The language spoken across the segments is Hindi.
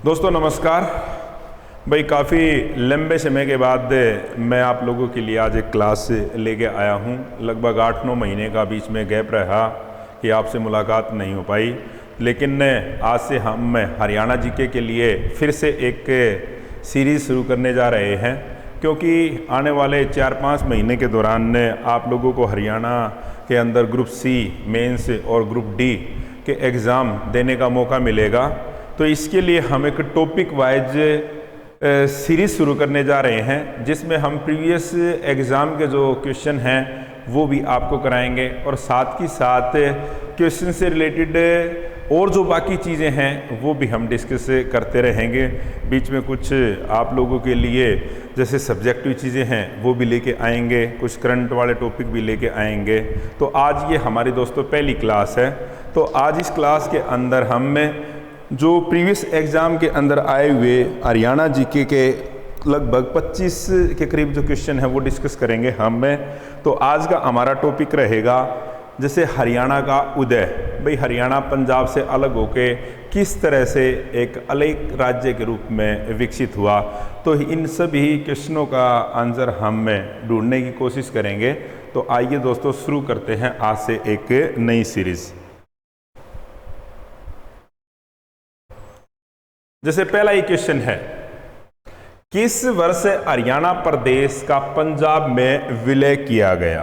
दोस्तों नमस्कार। भाई काफ़ी लंबे समय के बाद मैं आप लोगों के लिए आज एक क्लास लेके आया हूँ। लगभग 8-9 महीने का बीच में गैप रहा कि आपसे मुलाकात नहीं हो पाई, लेकिन आज से हम हरियाणा जीके के लिए फिर से एक सीरीज़ शुरू करने जा रहे हैं, क्योंकि आने वाले 4-5 महीने के दौरान आप लोगों को हरियाणा के अंदर ग्रुप सी मेंस और ग्रुप डी के एग्ज़ाम देने का मौका मिलेगा। तो इसके लिए हम एक टॉपिक वाइज सीरीज़ शुरू करने जा रहे हैं, जिसमें हम प्रीवियस एग्ज़ाम के जो क्वेश्चन हैं वो भी आपको कराएंगे और साथ ही साथ क्वेश्चन से रिलेटेड और जो बाकी चीज़ें हैं वो भी हम डिस्कस करते रहेंगे। बीच में कुछ आप लोगों के लिए जैसे सब्जेक्टिव चीज़ें हैं वो भी लेके आएंगे, कुछ करंट वाले टॉपिक भी लेके आएंगे। तो आज ये हमारी दोस्तों पहली क्लास है। तो आज इस क्लास के अंदर हम जो प्रीवियस एग्ज़ाम के अंदर आए हुए हरियाणा जीके के लगभग 25 के करीब जो क्वेश्चन है वो डिस्कस करेंगे हम। तो आज का हमारा टॉपिक रहेगा जैसे हरियाणा का उदय। भाई हरियाणा पंजाब से अलग होके किस तरह से एक अलग राज्य के रूप में विकसित हुआ, तो इन सभी क्वेश्चनों का आंसर हम ढूंढने की कोशिश करेंगे। तो आइए दोस्तों शुरू करते हैं आज से एक नई सीरीज़। जैसे पहला ही क्वेश्चन है, किस वर्ष हरियाणा प्रदेश का पंजाब में विलय किया गया?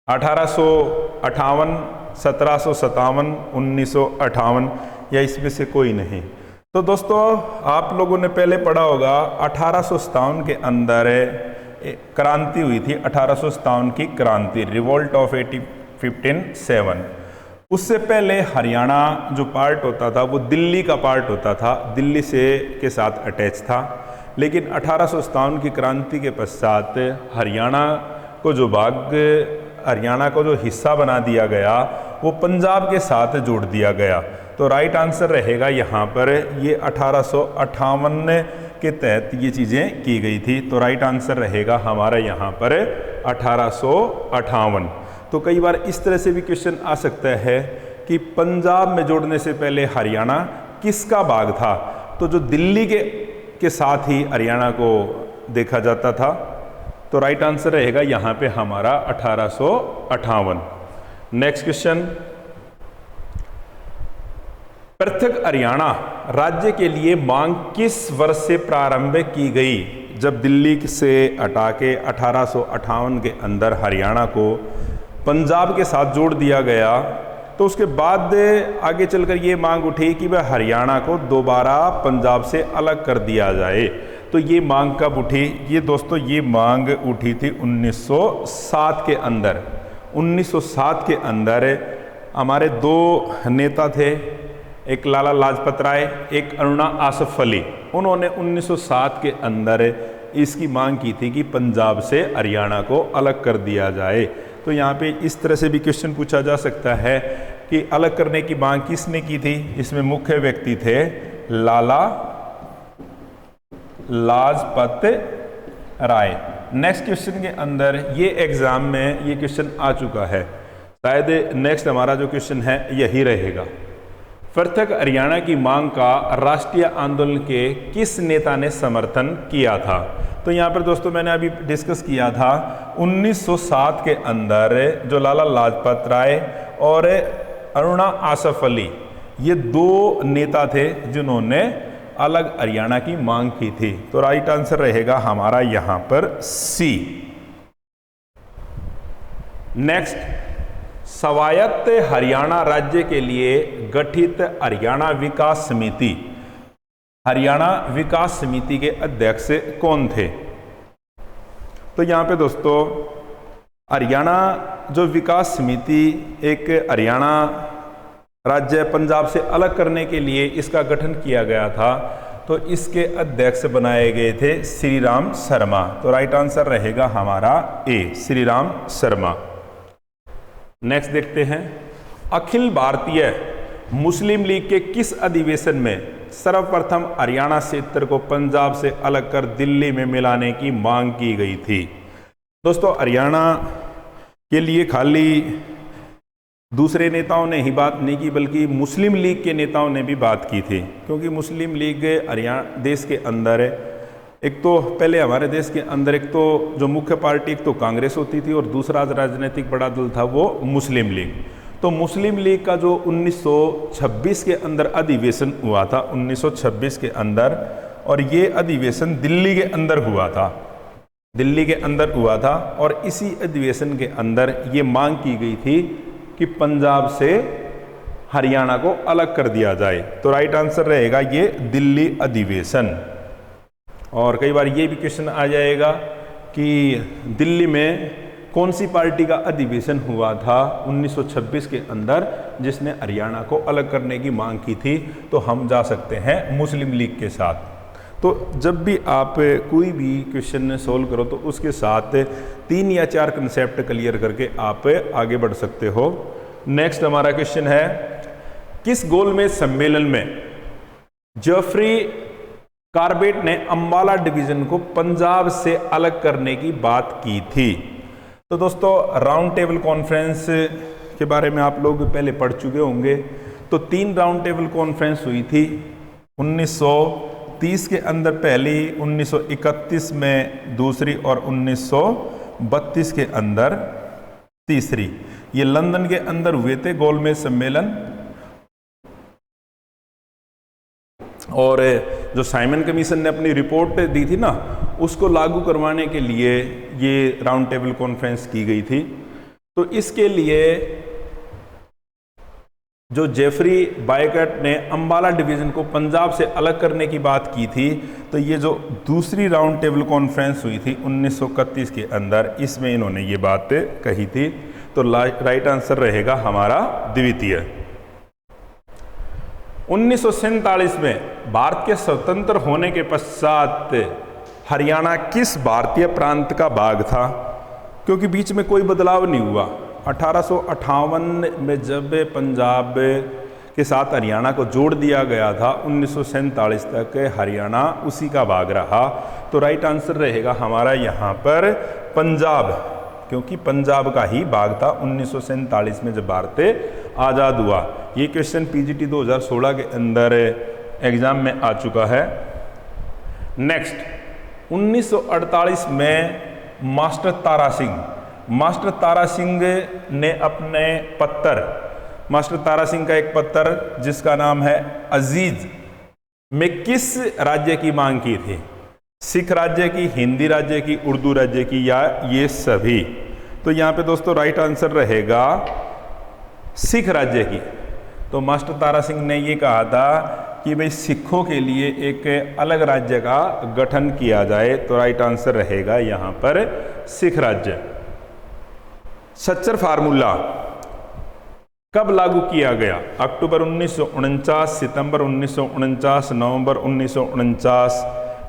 1858, 1757, 1958 या इसमें से कोई नहीं? तो दोस्तों आप लोगों ने पहले पढ़ा होगा 1857 के अंदर क्रांति हुई थी। 1857 की क्रांति, रिवोल्ट ऑफ 1857। उससे पहले हरियाणा जो पार्ट होता था वो दिल्ली का पार्ट होता था, दिल्ली से के साथ अटैच था। लेकिन 1857 की क्रांति के पश्चात हरियाणा को जो हरियाणा को जो हिस्सा बना दिया गया वो पंजाब के साथ जोड़ दिया गया। तो राइट आंसर रहेगा यहाँ पर ये 1858 के तहत ये चीज़ें की गई थी। तो राइट आंसर रहेगा हमारा यहाँ पर 1858। तो कई बार इस तरह से भी क्वेश्चन आ सकता है कि पंजाब में जोड़ने से पहले हरियाणा किसका भाग था? तो जो दिल्ली के साथ ही हरियाणा को देखा जाता था। तो राइट आंसर रहेगा यहाँ पे हमारा 1858। नेक्स्ट क्वेश्चन, पृथक हरियाणा राज्य के लिए मांग किस वर्ष से प्रारंभ की गई? जब दिल्ली से हटा के 1858 के अंदर हरियाणा को पंजाब के साथ जोड़ दिया गया, तो उसके बाद आगे चलकर ये मांग उठी कि वह हरियाणा को दोबारा पंजाब से अलग कर दिया जाए। तो ये मांग कब उठी? ये दोस्तों ये मांग उठी थी 1907 के अंदर। 1907 के अंदर हमारे दो नेता थे, एक लाला लाजपत राय, एक अरुणा आसफ अली। उन्होंने 1907 के अंदर इसकी मांग की थी कि पंजाब से हरियाणा को अलग कर दिया जाए। तो यहाँ पे इस तरह से भी क्वेश्चन पूछा जा सकता है कि अलग करने की मांग किसने की थी? इसमें मुख्य व्यक्ति थे लाला लाजपत राय। नेक्स्ट क्वेश्चन के अंदर ये एग्जाम में ये क्वेश्चन आ चुका है, शायद नेक्स्ट हमारा जो क्वेश्चन है यही रहेगा। पृथक हरियाणा की मांग का राष्ट्रीय आंदोलन के किस नेता ने समर्थन किया था? तो यहाँ पर दोस्तों मैंने अभी डिस्कस किया था 1907 के अंदर जो लाला लाजपत राय और अरुणा आसफ अली, ये दो नेता थे जिन्होंने अलग हरियाणा की मांग की थी। तो राइट आंसर रहेगा हमारा यहाँ पर सी। नेक्स्ट, स्वायत्त हरियाणा राज्य के लिए गठित हरियाणा विकास समिति, हरियाणा विकास समिति के अध्यक्ष कौन थे? तो यहाँ पे दोस्तों हरियाणा जो विकास समिति, एक हरियाणा राज्य पंजाब से अलग करने के लिए इसका गठन किया गया था। तो इसके अध्यक्ष बनाए गए थे श्री राम शर्मा। तो राइट आंसर रहेगा हमारा ए, श्री राम शर्मा। नेक्स्ट देखते हैं, अखिल भारतीय मुस्लिम लीग के किस अधिवेशन में सर्वप्रथम हरियाणा क्षेत्र को पंजाब से अलग कर दिल्ली में मिलाने की मांग की गई थी? दोस्तों हरियाणा के लिए खाली दूसरे नेताओं ने ही बात नहीं की बल्कि मुस्लिम लीग के नेताओं ने भी बात की थी, क्योंकि मुस्लिम लीग हरियाणा देश के अंदर एक तो पहले हमारे देश के अंदर एक तो जो मुख्य पार्टी एक तो कांग्रेस होती थी और दूसरा राजनीतिक बड़ा दल था वो मुस्लिम लीग। तो मुस्लिम लीग का जो 1926 के अंदर अधिवेशन हुआ था, 1926 के अंदर, और ये अधिवेशन दिल्ली के अंदर हुआ था, दिल्ली के अंदर हुआ था। और इसी अधिवेशन के अंदर ये मांग की गई थी कि पंजाब से हरियाणा को अलग कर दिया जाए। तो राइट आंसर रहेगा ये दिल्ली अधिवेशन। और कई बार ये भी क्वेश्चन आ जाएगा कि दिल्ली में कौन सी पार्टी का अधिवेशन हुआ था 1926 के अंदर जिसने हरियाणा को अलग करने की मांग की थी, तो हम जा सकते हैं मुस्लिम लीग के साथ। तो जब भी आप कोई भी क्वेश्चन सोल्व करो तो उसके साथ 3 या 4 कंसेप्ट क्लियर करके आप आगे बढ़ सकते हो। नेक्स्ट हमारा क्वेश्चन है, किस गोलमेज सम्मेलन में जेफरी कॉर्बेट ने अंबाला डिवीजन को पंजाब से अलग करने की बात की थी? तो दोस्तों राउंड टेबल कॉन्फ्रेंस के बारे में आप लोग पहले पढ़ चुके होंगे। तो 3 राउंड टेबल कॉन्फ्रेंस हुई थी, 1930 के अंदर पहली, 1931 में दूसरी और 1932 के अंदर तीसरी। ये लंदन के अंदर हुए थे गोलमेज सम्मेलन। और जो साइमन कमीशन ने अपनी रिपोर्ट दी थी ना, उसको लागू करवाने के लिए ये राउंड टेबल कॉन्फ्रेंस की गई थी। तो इसके लिए जो जेफरी बायकट ने अंबाला डिवीजन को पंजाब से अलग करने की बात की थी, तो ये जो दूसरी राउंड टेबल कॉन्फ्रेंस हुई थी 1931 के अंदर, इसमें इन्होंने ये बात कही थी। तो राइट आंसर रहेगा हमारा द्वितीय। 1947 में भारत के स्वतंत्र होने के पश्चात हरियाणा किस भारतीय प्रांत का भाग था? क्योंकि बीच में कोई बदलाव नहीं हुआ। 1858 में जब पंजाब के साथ हरियाणा को जोड़ दिया गया था, 1947 तक हरियाणा उसी का भाग रहा। तो राइट आंसर रहेगा हमारा यहाँ पर पंजाब, क्योंकि पंजाब का ही भाग था 1947 में जब भारत आज़ाद हुआ। ये क्वेश्चन पीजीटी 2016 के अंदर एग्जाम में आ चुका है। नेक्स्ट, 1948 में मास्टर तारा सिंह ने अपने पत्र, मास्टर तारा सिंह का एक पत्र जिसका नाम है अजीज, में किस राज्य की मांग की थी? सिख राज्य की, हिंदी राज्य की, उर्दू राज्य की, या ये सभी? तो यहाँ पे दोस्तों राइट आंसर रहेगा सिख राज्य की। तो मास्टर तारा सिंह ने ये कहा था कि भाई सिखों के लिए एक अलग राज्य का गठन किया जाए। तो राइट आंसर रहेगा यहाँ पर सिख राज्य। सच्चर फार्मूला कब लागू किया गया? अक्टूबर 1949, सितंबर 1949, नवंबर 1949,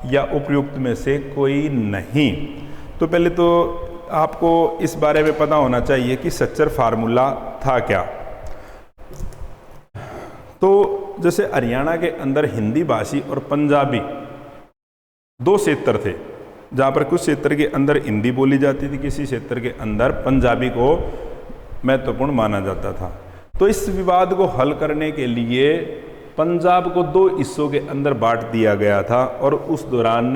या उपयुक्त में से कोई नहीं? तो पहले तो आपको इस बारे में पता होना चाहिए कि सच्चर फार्मूला था क्या। तो जैसे हरियाणा के अंदर हिंदी भाषी और पंजाबी 2 क्षेत्र थे, जहाँ पर कुछ क्षेत्र के अंदर हिंदी बोली जाती थी, किसी क्षेत्र के अंदर पंजाबी को महत्वपूर्ण माना जाता था। तो इस विवाद को हल करने के लिए पंजाब को 2 हिस्सों के अंदर बांट दिया गया था। और उस दौरान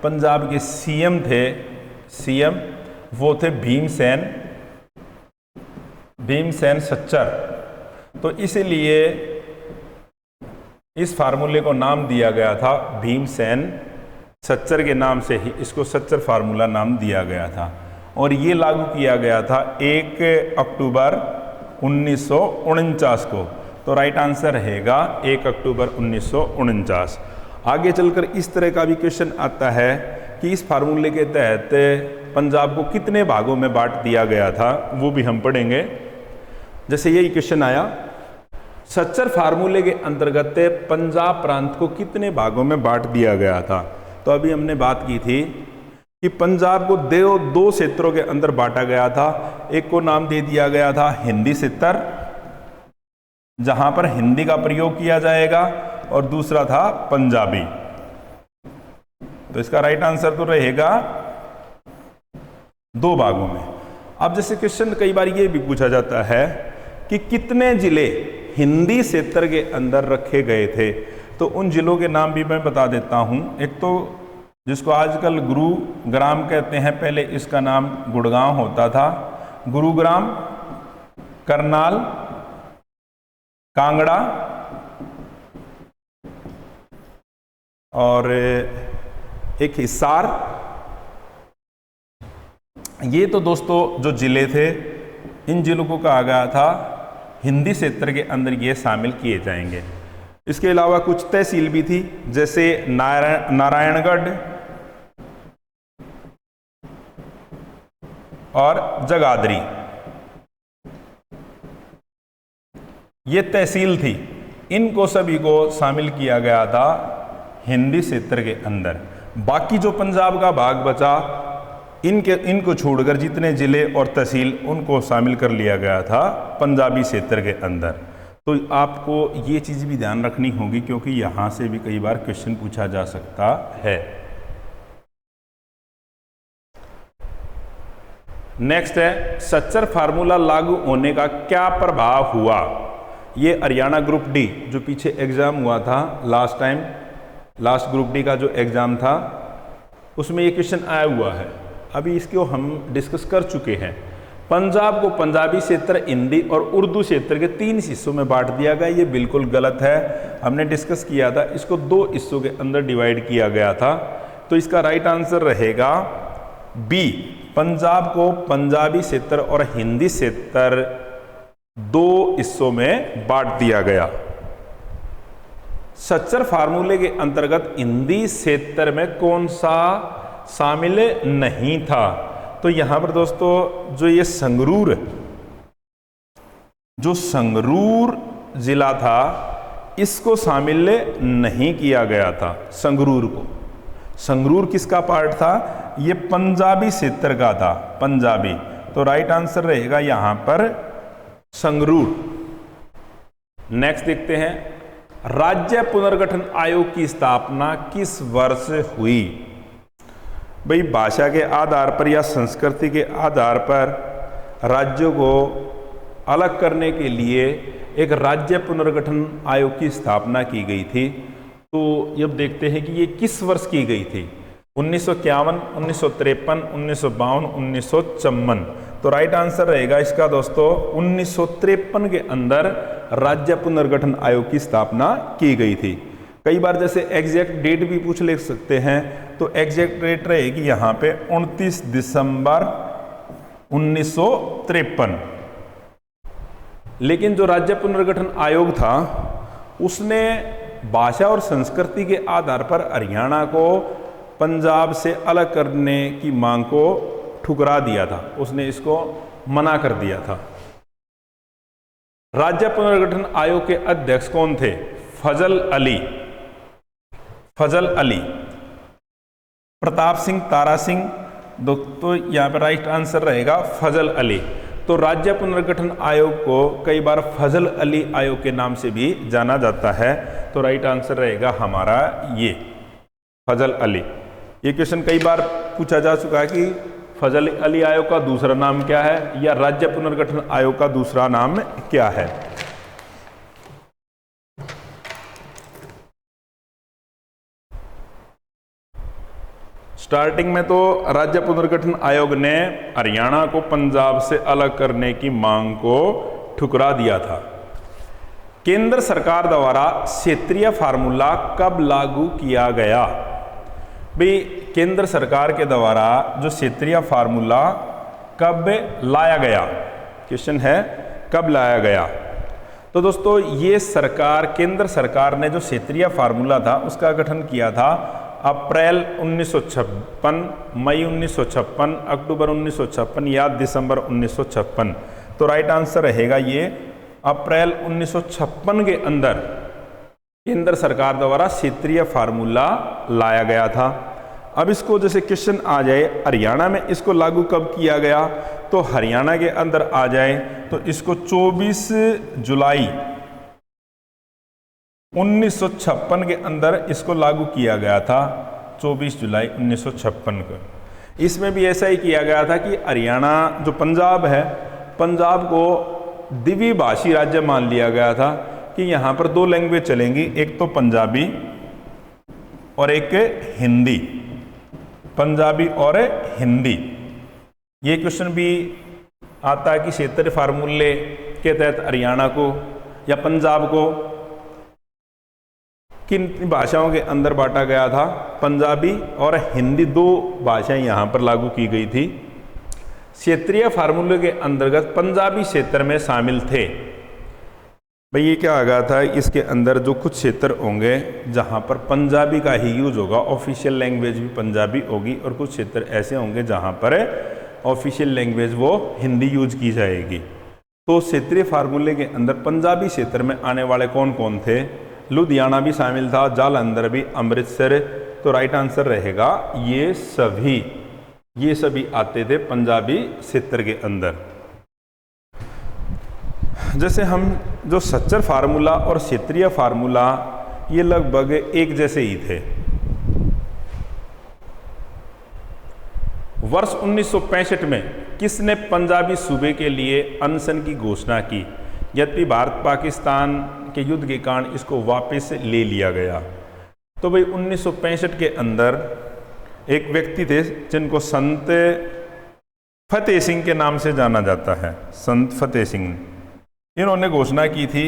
पंजाब के सीएम वो थे भीमसेन सच्चर। तो इसलिए इस फार्मूले को नाम दिया गया था भीमसेन सच्चर के नाम से ही इसको सच्चर फार्मूला नाम दिया गया था। और ये लागू किया गया था 1 अक्टूबर 1949 को। तो राइट आंसर रहेगा 1 अक्टूबर 1949। आगे चलकर इस तरह का भी क्वेश्चन आता है कि इस फार्मूले के तहत पंजाब को कितने भागों में बांट दिया गया था, वो भी हम पढ़ेंगे। जैसे यही क्वेश्चन आया, सच्चर फार्मूले के अंतर्गत पंजाब प्रांत को कितने भागों में बांट दिया गया था? तो अभी हमने बात की थी कि पंजाब को 2 क्षेत्रों के अंदर बांटा गया था। एक को नाम दे दिया गया था हिंदी क्षेत्र, जहां पर हिंदी का प्रयोग किया जाएगा, और दूसरा था पंजाबी। तो इसका राइट आंसर तो रहेगा 2 भागों में। अब जैसे क्वेश्चन कई बार ये भी पूछा जाता है कि कितने जिले हिंदी क्षेत्र के अंदर रखे गए थे, तो उन जिलों के नाम भी मैं बता देता हूँ। एक तो जिसको आजकल गुरुग्राम कहते हैं, पहले इसका नाम गुड़गांव होता था। गुरुग्राम, करनाल, कांगड़ा और एक हिसार। ये तो दोस्तों जो जिले थे, इन जिलों को कहा गया था हिंदी क्षेत्र के अंदर ये शामिल किए जाएंगे। इसके अलावा कुछ तहसील भी थी, जैसे नारायणगढ़ और जगाधरी, ये तहसील थी। इनको सभी को शामिल किया गया था हिंदी क्षेत्र के अंदर। बाकी जो पंजाब का भाग बचा, इनको छोड़कर जितने जिले और तहसील, उनको शामिल कर लिया गया था पंजाबी क्षेत्र के अंदर। तो आपको ये चीज़ भी ध्यान रखनी होगी, क्योंकि यहाँ से भी कई बार क्वेश्चन पूछा जा सकता है। नेक्स्ट है, सच्चर फार्मूला लागू होने का क्या प्रभाव हुआ। ये हरियाणा ग्रुप डी जो पीछे एग्जाम हुआ था last time, last group D का जो एग्जाम था, उसमें ये क्वेश्चन आया हुआ है। अभी इसको हम डिस्कस कर चुके हैं। पंजाब को पंजाबी क्षेत्र, हिंदी और उर्दू क्षेत्र के 3 हिस्सों में बांट दिया गया। ये बिल्कुल गलत है, हमने डिस्कस किया था। इसको 2 हिस्सों के अंदर डिवाइड किया गया था। तो इसका राइट आंसर रहेगा बी, पंजाब को पंजाबी क्षेत्र और हिंदी क्षेत्र 2 हिस्सों में बांट दिया गया। सच्चर फार्मूले के अंतर्गत हिंदी क्षेत्र में कौन सा शामिल नहीं था। तो यहां पर दोस्तों जो ये संगरूर जिला था, इसको शामिल नहीं किया गया था। संगरूर किसका पार्ट था? ये पंजाबी क्षेत्र का था, पंजाबी। तो राइट आंसर रहेगा यहां पर संगरूर। नेक्स्ट देखते हैं, राज्य पुनर्गठन आयोग की स्थापना किस वर्ष हुई। भाई भाषा के आधार पर या संस्कृति के आधार पर राज्यों को अलग करने के लिए एक राज्य पुनर्गठन आयोग की स्थापना की गई थी। तो अब देखते हैं कि ये किस वर्ष की गई थी। 1951, 1953, 1952, 1954। तो राइट आंसर रहेगा इसका दोस्तों 1953 के अंदर राज्य पुनर्गठन आयोग की स्थापना की गई थी। कई बार जैसे एग्जैक्ट डेट भी पूछ ले सकते हैं, तो एग्जैक्ट डेट रहेगी यहाँ पे 29 दिसंबर 1953। लेकिन जो राज्य पुनर्गठन आयोग था, उसने भाषा और संस्कृति के आधार पर हरियाणा को पंजाब से अलग करने की मांग को ठुकरा दिया था, उसने इसको मना कर दिया था। राज्य पुनर्गठन आयोग के अध्यक्ष कौन थे? फजल अली, प्रताप सिंह, तारा सिंह। तो यहां पर राइट आंसर रहेगा फजल अली। तो राज्य पुनर्गठन आयोग को कई बार फजल अली आयोग के नाम से भी जाना जाता है। तो राइट आंसर रहेगा हमारा ये फजल अली। ये क्वेश्चन कई बार पूछा जा चुका है कि फजल अली आयोग का दूसरा नाम क्या है, या राज्य पुनर्गठन आयोग का दूसरा नाम क्या है। स्टार्टिंग में तो राज्य पुनर्गठन आयोग ने हरियाणा को पंजाब से अलग करने की मांग को ठुकरा दिया था। केंद्र सरकार द्वारा क्षेत्रीय फार्मूला कब लागू किया गया। भाई केंद्र सरकार के द्वारा जो क्षेत्रीय फार्मूला कब लाया गया, क्वेश्चन है कब लाया गया। तो दोस्तों ये केंद्र सरकार ने जो क्षेत्रीय फार्मूला था उसका गठन किया था अप्रैल 1956, मई 1956, अक्टूबर 1956 या दिसंबर 1956। तो राइट आंसर रहेगा ये अप्रैल 1956 के अंदर केंद्र सरकार द्वारा क्षेत्रीय फार्मूला लाया गया था। अब इसको जैसे क्वेश्चन आ जाए हरियाणा में इसको लागू कब किया गया, तो हरियाणा के अंदर आ जाए तो इसको 24 जुलाई 1956 के अंदर इसको लागू किया गया था। 24 जुलाई 1956 को इसमें भी ऐसा ही किया गया था कि हरियाणा जो पंजाब है, पंजाब को द्विभाषी राज्य मान लिया गया था कि यहाँ पर दो लैंग्वेज चलेंगी, एक तो पंजाबी और एक हिंदी। पंजाबी और हिंदी। ये क्वेश्चन भी आता है कि क्षेत्रीय फार्मूले के तहत हरियाणा को या पंजाब को किन भाषाओं के अंदर बांटा गया था। पंजाबी और हिंदी दो भाषाएं यहाँ पर लागू की गई थी। क्षेत्रीय फार्मूले के अंतर्गत पंजाबी क्षेत्र में शामिल थे। भाई ये क्या आ गया था, इसके अंदर जो कुछ क्षेत्र होंगे जहाँ पर पंजाबी का ही यूज होगा, ऑफिशियल लैंग्वेज भी पंजाबी होगी, और कुछ क्षेत्र ऐसे होंगे जहाँ पर ऑफिशियल लैंग्वेज वो हिंदी यूज की जाएगी। तो क्षेत्रीय फार्मूले के अंदर पंजाबी क्षेत्र में आने वाले कौन कौन थे? लुधियाना भी शामिल था, जालंधर भी, अमृतसर। तो राइट आंसर रहेगा ये सभी आते थे पंजाबी क्षेत्र के अंदर। जैसे हम जो सच्चर फार्मूला और क्षेत्रीय फार्मूला ये लगभग एक जैसे ही थे। वर्ष 1965 में किसने पंजाबी सूबे के लिए अनशन की घोषणा की? यद्यपि भारत पाकिस्तान के युद्ध के कारण इसको वापस ले लिया गया। तो भाई 1965 के अंदर एक व्यक्ति थे जिनको संत फतेह सिंह के नाम से जाना जाता है। संत फतेह सिंह, इन्होंने घोषणा की थी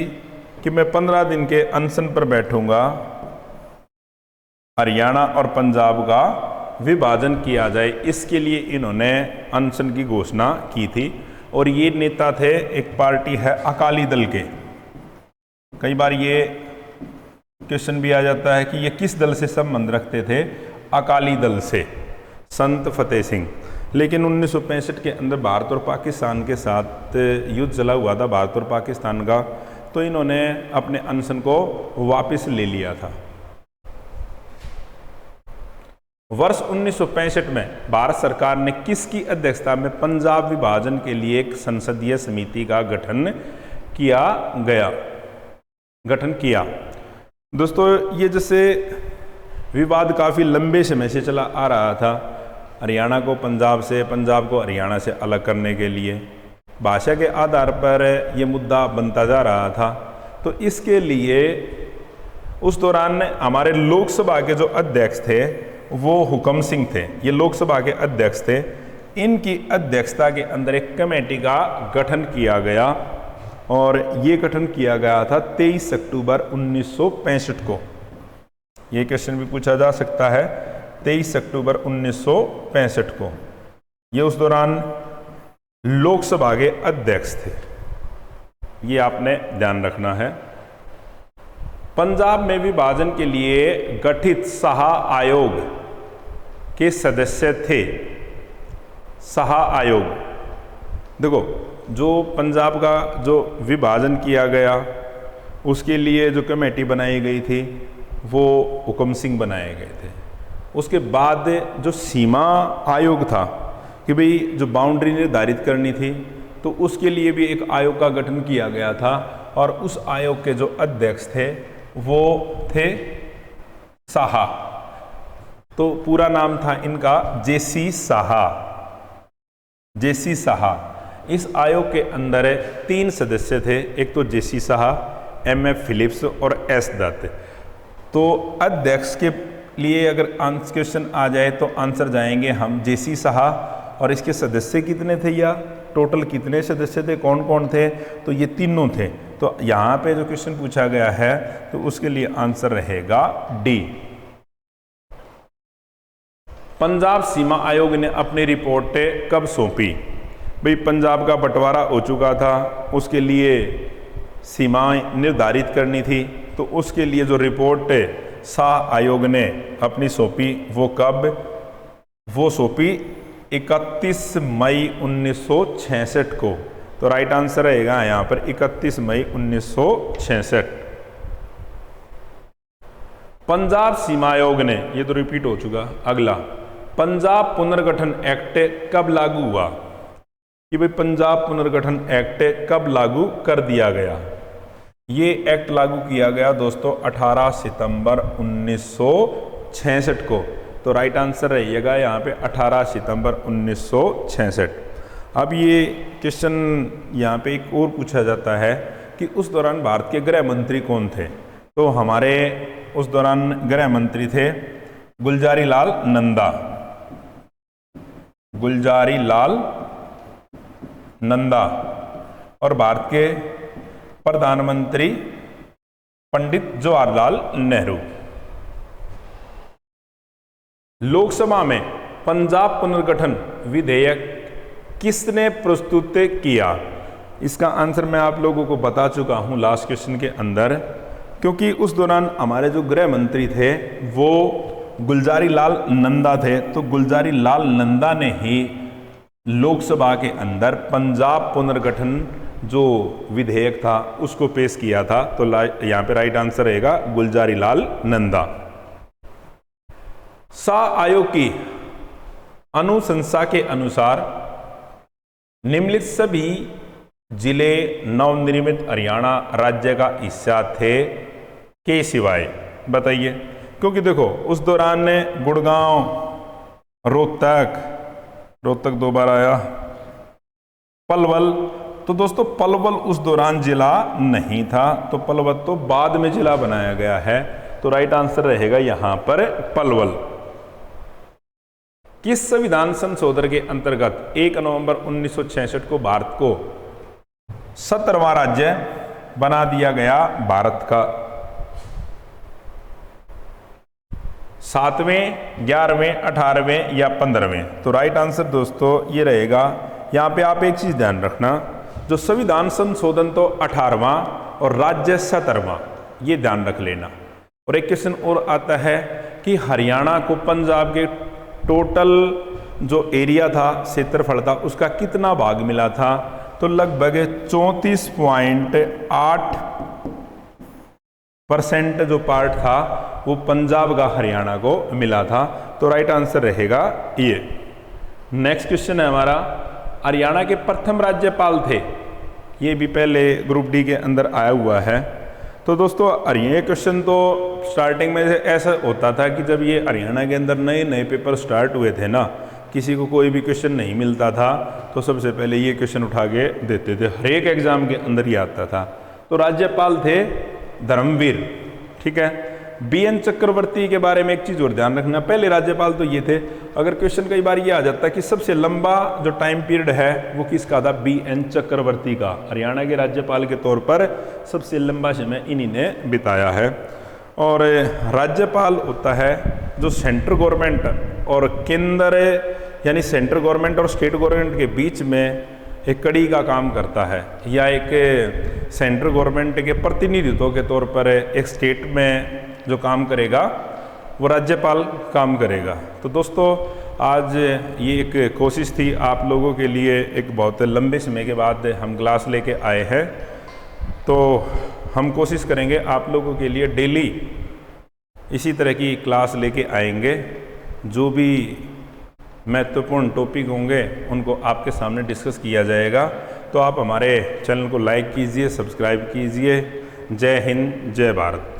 कि मैं 15 दिन के अनशन पर बैठूंगा, हरियाणा और पंजाब का विभाजन किया जाए। इसके लिए इन्होंने अनशन की घोषणा की थी। और ये नेता थे, एक पार्टी है अकाली दल के। कई बार ये क्वेश्चन भी आ जाता है कि ये किस दल से संबंध रखते थे? अकाली दल से, संत फतेह सिंह। लेकिन 1965 के अंदर भारत और पाकिस्तान के साथ युद्ध चला हुआ था, भारत और पाकिस्तान का, तो इन्होंने अपने अनशन को वापस ले लिया था। वर्ष 1965 में भारत सरकार ने किसकी अध्यक्षता में पंजाब विभाजन के लिए एक संसदीय समिति का गठन किया? दोस्तों ये जैसे विवाद काफ़ी लंबे समय से चला आ रहा था, हरियाणा को पंजाब से, पंजाब को हरियाणा से अलग करने के लिए भाषा के आधार पर ये मुद्दा बनता जा रहा था। तो इसके लिए उस दौरान हमारे लोकसभा के जो अध्यक्ष थे वो हुकम सिंह थे। ये लोकसभा के अध्यक्ष थे। इनकी अध्यक्षता के अंदर एक कमेटी का गठन किया गया और ये गठन किया गया था 23 अक्टूबर 1965 को। ये क्वेश्चन भी पूछा जा सकता है। 23 अक्टूबर 1965 को ये उस दौरान लोकसभा के अध्यक्ष थे। ये आपने ध्यान रखना है। पंजाब में विभाजन के लिए गठित शाह आयोग के सदस्य थे। शाह आयोग, देखो जो पंजाब का जो विभाजन किया गया उसके लिए जो कमेटी बनाई गई थी वो हुकम सिंह बनाए गए थे। उसके बाद जो सीमा आयोग था कि भाई जो बाउंड्री निर्धारित करनी थी, तो उसके लिए भी एक आयोग का गठन किया गया था और उस आयोग के जो अध्यक्ष थे वो थे शाह। तो पूरा नाम था इनका जेसी शाह। जेसी शाह। इस आयोग के अंदर 3 सदस्य थे, एक तो जेसी शाह, एमएफ फिलिप्स और एस दत्त। तो अध्यक्ष के लिए अगर क्वेश्चन आ जाए तो आंसर जाएंगे हम जेसी शाह। और इसके सदस्य कितने थे या टोटल कितने सदस्य थे, कौन कौन थे? तो ये तीनों थे। तो यहाँ पे जो क्वेश्चन पूछा गया है तो उसके लिए आंसर रहेगा डी। पंजाब सीमा आयोग ने अपनी रिपोर्ट कब सौंपी? भाई पंजाब का बंटवारा हो चुका था, उसके लिए सीमाएं निर्धारित करनी थी, तो उसके लिए जो रिपोर्ट शाह आयोग ने अपनी सौंपी वो कब? वो सौंपी 31 मई 1966 को। तो राइट आंसर रहेगा यहाँ पर 31 मई 1966। पंजाब सीमा आयोग ने, ये तो रिपीट हो चुका, अगला पंजाब पुनर्गठन एक्ट कब लागू हुआ? कि भाई पंजाब पुनर्गठन एक्ट कब लागू कर दिया गया? ये एक्ट लागू किया गया दोस्तों 18 सितंबर 1966 को। तो राइट आंसर रहिएगा यहाँ पे 18 सितंबर 1966। अब ये क्वेश्चन यहाँ पे एक और पूछा जाता है कि उस दौरान भारत के गृह मंत्री कौन थे। तो हमारे उस दौरान गृह मंत्री थे गुलजारी लाल नंदा, गुलजारी लाल नंदा। और भारत के प्रधानमंत्री पंडित जवाहरलाल नेहरू। लोकसभा में पंजाब पुनर्गठन विधेयक किसने प्रस्तुत किया? इसका आंसर मैं आप लोगों को बता चुका हूं लास्ट क्वेश्चन के अंदर, क्योंकि उस दौरान हमारे जो गृह मंत्री थे वो गुलजारी लाल नंदा थे। तो गुलजारी लाल नंदा ने ही लोकसभा के अंदर पंजाब पुनर्गठन जो विधेयक था उसको पेश किया था। तो यहां पे राइट आंसर रहेगा गुलजारी लाल नंदा। शाह आयोग की अनुशंसा के अनुसार निम्नलिखित सभी जिले नवनिर्मित हरियाणा राज्य का हिस्सा थे के सिवाय, बताइए। क्योंकि देखो उस दौरान गुड़गांव, रोहतक 2 बार आया, पलवल। तो दोस्तों पलवल उस दौरान जिला नहीं था, तो पलवल तो बाद में जिला बनाया गया है। तो राइट आंसर रहेगा यहां पर पलवल। किस संविधान संशोधन के अंतर्गत 1 नवंबर 1966 को भारत को 17वां राज्य बना दिया गया भारत का? 7वें, 11वें, 18वें या 15वें? तो राइट आंसर दोस्तों ये रहेगा। यहां पे आप एक चीज ध्यान रखना, जो संविधान संशोधन तो 18वां और राज्य 17वां, ये ध्यान रख लेना। और एक क्वेश्चन और आता है कि हरियाणा को पंजाब के टोटल जो एरिया था, क्षेत्रफल था, उसका कितना भाग मिला था? तो लगभग 34.8% जो पार्ट था वो पंजाब का हरियाणा को मिला था। तो राइट आंसर रहेगा ये। नेक्स्ट क्वेश्चन है हमारा, हरियाणा के प्रथम राज्यपाल थे, ये भी पहले ग्रुप डी के अंदर आया हुआ है। तो दोस्तों ये क्वेश्चन तो स्टार्टिंग में ऐसा होता था कि जब ये हरियाणा के अंदर नए नए पेपर स्टार्ट हुए थे ना, किसी को कोई भी क्वेश्चन नहीं मिलता था तो सबसे पहले ये क्वेश्चन उठा के देते थे, हर एक एग्जाम के अंदर ही आता था। तो राज्यपाल थे धर्मवीर, ठीक है। BN चक्रवर्ती के बारे में एक चीज और ध्यान रखना, पहले राज्यपाल तो ये थे। अगर क्वेश्चन कई बार ये आ जाता है कि सबसे लंबा जो टाइम पीरियड है वो किसका था? BN चक्रवर्ती का। हरियाणा के राज्यपाल के तौर पर सबसे लंबा समय इन्हीं ने बिताया है। और राज्यपाल होता है जो सेंट्रल गवर्नमेंट और केंद्र यानी सेंट्रल गवर्नमेंट और स्टेट गवर्नमेंट के बीच में एक कड़ी का काम करता है, या एक सेंट्रल गवर्नमेंट के प्रतिनिधित्व के तौर पर एक स्टेट में जो काम करेगा वो राज्यपाल काम करेगा। तो दोस्तों आज ये एक कोशिश थी आप लोगों के लिए, एक बहुत लंबे समय के बाद हम क्लास लेके आए हैं। तो हम कोशिश करेंगे आप लोगों के लिए डेली इसी तरह की क्लास लेके आएंगे। जो भी महत्वपूर्ण टॉपिक होंगे उनको आपके सामने डिस्कस किया जाएगा। तो आप हमारे चैनल को लाइक कीजिए, सब्सक्राइब कीजिए। जय हिंद, जय भारत।